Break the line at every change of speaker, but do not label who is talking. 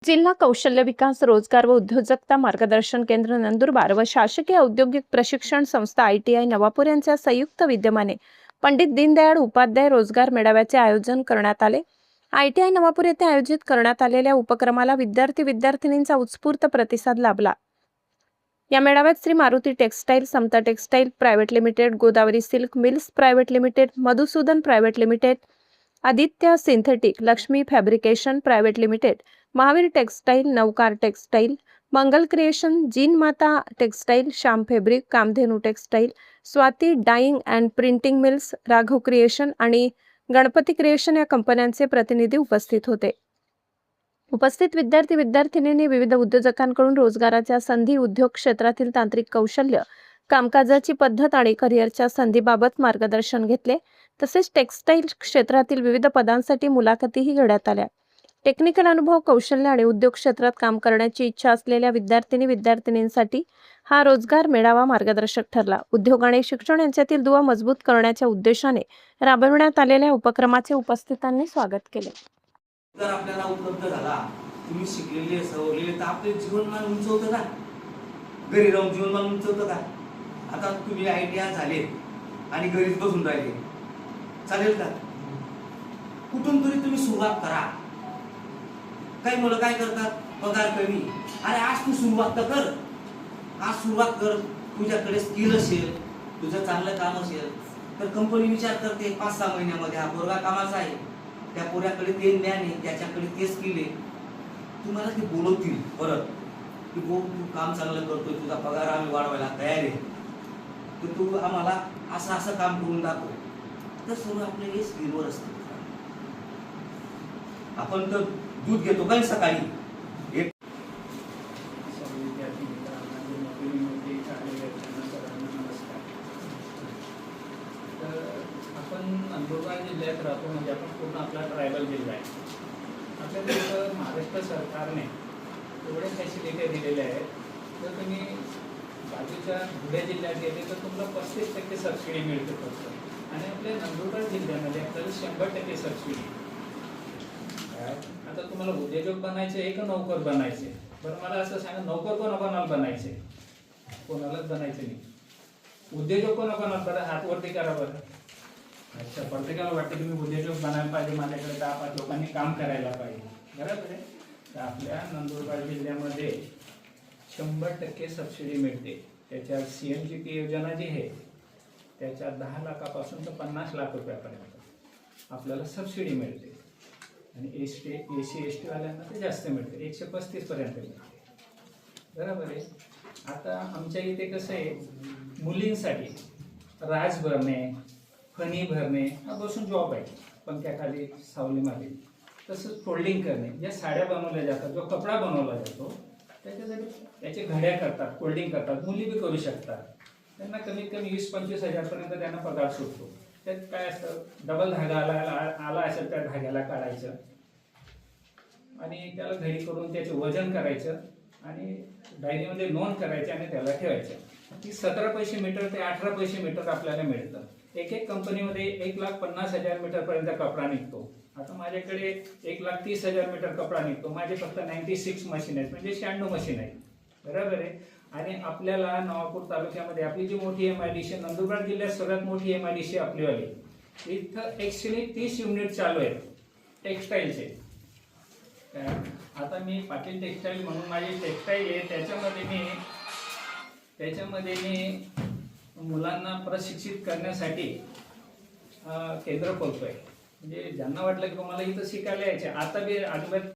जिल्हा कौशल्य विकास रोजगार व उद्योजकता मार्गदर्शन केंद्र नंदुरबार व शासकीय औद्योगिक प्रशिक्षण संस्था ITI नवापूर यांच्या संयुक्त विद्यमाने पंडित दीनदयाळ उपाध्याय रोजगार मेळाव्याचे आयोजन करण्यात आले। ITI नवापूर येथे आयोजित करण्यात आलेल्या उपक्रमाला विद्यार्थिनींचा उत्स्फूर्त प्रतिसाद लाभला। या मेळाव्यात Shri Maruti textile, Samata textile private limited, Godavari silk mills private limited, Madhusudan private limited, Aditya synthetic, Laxmi fabrication private limited, Mahavir textile, Navkar textile, Mangal creation, Jeen Mata textile, Shyam fabric, Kamdhenu textile, Swati dyeing and printing mills, Raghav creation आणि गणपती क्रिएशन या कंपन्यांचे प्रतिनिधी उपस्थित होते। उपस्थित विद्यार्थिनींनी विविध उद्योजकांकडून रोजगाराच्या संधी, उद्योग क्षेत्रातील तांत्रिक कौशल्य, कामकाजाची पद्धत आणि करिअरच्या संधीबाबत मार्गदर्शन घेतले। तसेच टेक्सटाईल क्षेत्रातील विविध पदांसाठी मुलाखतीही घेण्यात आल्या। टेक्निकल अनुभव, कौशल्य आणि उद्योग क्षेत्रात काम करण्याची इच्छा असलेल्या विद्यार्थिनींसाठी हा रोजगार मेळावा मार्गदर्शक ठरला। उद्योग आणि शिक्षण यांच्यातील दुवा मजबूत करण्याच्या उद्देशाने राबविण्यात आलेल्या उपक्रमाचे उपस्थितांनी स्वागत केले।
जर आपल्याला उपलब्ध झाला, तुम्ही शिकलेले सवरलेले, तर आपले जीवनमान उंच होतं का? घरी राहून जीवनमान उंच होतं का? आता तुम्ही ITI झाले आणि घरीच बसून राहिले, चालेल का? कुठून तरी तुम्ही सुरुवात करा। काही मुलं काय करतात, पगार कमी, अरे आज तू सुरुवात तर कर, आज सुरुवात कर। तुझ्याकडे स्किल असेल, तुझं चांगलं काम असेल, तर कंपनी विचार करते 5-6 महिन्यामध्ये हा पोरगा कामाचा आहे, त्या पोऱ्याकडे ते ज्ञान आहे, त्याच्याकडे ते स्किल आहे, तुम्हाला ते बोलवतील परत की भाऊ तू काम चांगलं करतोय, तुझा पगार आम्ही वाढवायला तयार आहे, तर तू आम्हाला असं असं काम करून दाखव। तर सर्व आपल्या हे स्किलवर असतं। आपण तर दूध घेतो काय सकाळी,
आपण नंदुरबार जिल्ह्यात राहतो, म्हणजे आपण पूर्ण आपला ट्रायबल जिल्हा आहे। आपल्याकडे महाराष्ट्र सरकारने एवढे फॅसिलिटी दिलेल्या आहेत, तर तुम्ही बाजूच्या धुळे जिल्ह्यात गेले तर तुम्हाला 35% सबसिडी मिळते फक्त, आणि आपल्या नंदुरबार जिल्ह्यामध्ये आपल्याला 100% सबसिडी। आता तुम्हाला उद्योजक बनायचे आहे का नोकर बनायचे? बरं मला असं सांगा, नोकर कोणाला बनायचे? कोणालाच बनायचे नाही। उद्योजक कोणाला? बरं हात वरती करा बरं। अच्छा, प्रत्येकाला वाटतं की मी उद्योजक बनायला पाहिजे, माझ्याकडे 10-5 लोकांनी काम करायला पाहिजे, बरोबर आहे? तर आपल्या नंदुरबार जिल्ह्यामध्ये 100% सबसिडी मिळते। त्याच्यात CMGP योजना जी आहे त्याच्यात 10 लाखापासून तर 50 लाख रुपयापर्यंत आपल्याला सबसिडी मिळते, आणि SC/ST वाल्यांना ते जास्त मिळते, 135 पर्यंत मिळते, बरोबर आहे? आता आमच्या इथे कसं आहे, मुलींसाठी राज भरणे, फणी भरणे हा बसून जॉब आहे, पंख्याखाली सावलीमध्ये। तसंच फोल्डिंग करणे, ज्या साड्या बनवल्या जातात, जो कपडा बनवला जातो त्याच्यासाठी त्याचे घड्या करतात, फोल्डिंग करतात, मुली बी करू शकतात। त्यांना कमीत कमी 20-25 हजारपर्यंत त्यांना पगार सुटतो। त्यात काय असतं, डबल धागा आला असेल त्या धाग्याला काढायचं आणि त्याला घडी करून त्याचे वजन करायचं आणि डायरीमध्ये नोंद करायची आणि त्याला ठेवायचं। ती 17 पैसे मीटर ते 18 पैसे मीटर आपल्याला मिळतं। एक कंपनीमध्ये 1,50,000 मीटर पर्यंत कपडा निघतो। आता माझ्याकडे 1,30,000 मीटर कपडा निघतो। माझे फक्त 96 मशीन आहेत, म्हणजे 96 मशीन आहेत, बरोबर आहे? आणि आपल्याला नवापूर तालुक्यामध्ये आपली जी मोठी MIDC, नंदुरबार जिल्ह्यात सर्वात मोठी MIDC आपलीवाली, इथं ॲक्च्युली 30 युनिट चालू आहेत टेक्सटाईलचे। आता मी पाटील टेक्सटाईल म्हणून माझी टेक्सटाईल आहे, त्याच्यामध्ये मी मुलांना प्रशिक्षित करण्यासाठी केंद्र खोलतोय। म्हणजे ज्यांना वाटलं की तुम्हाला इथं शिकायला यायचे, आता बी अजिबात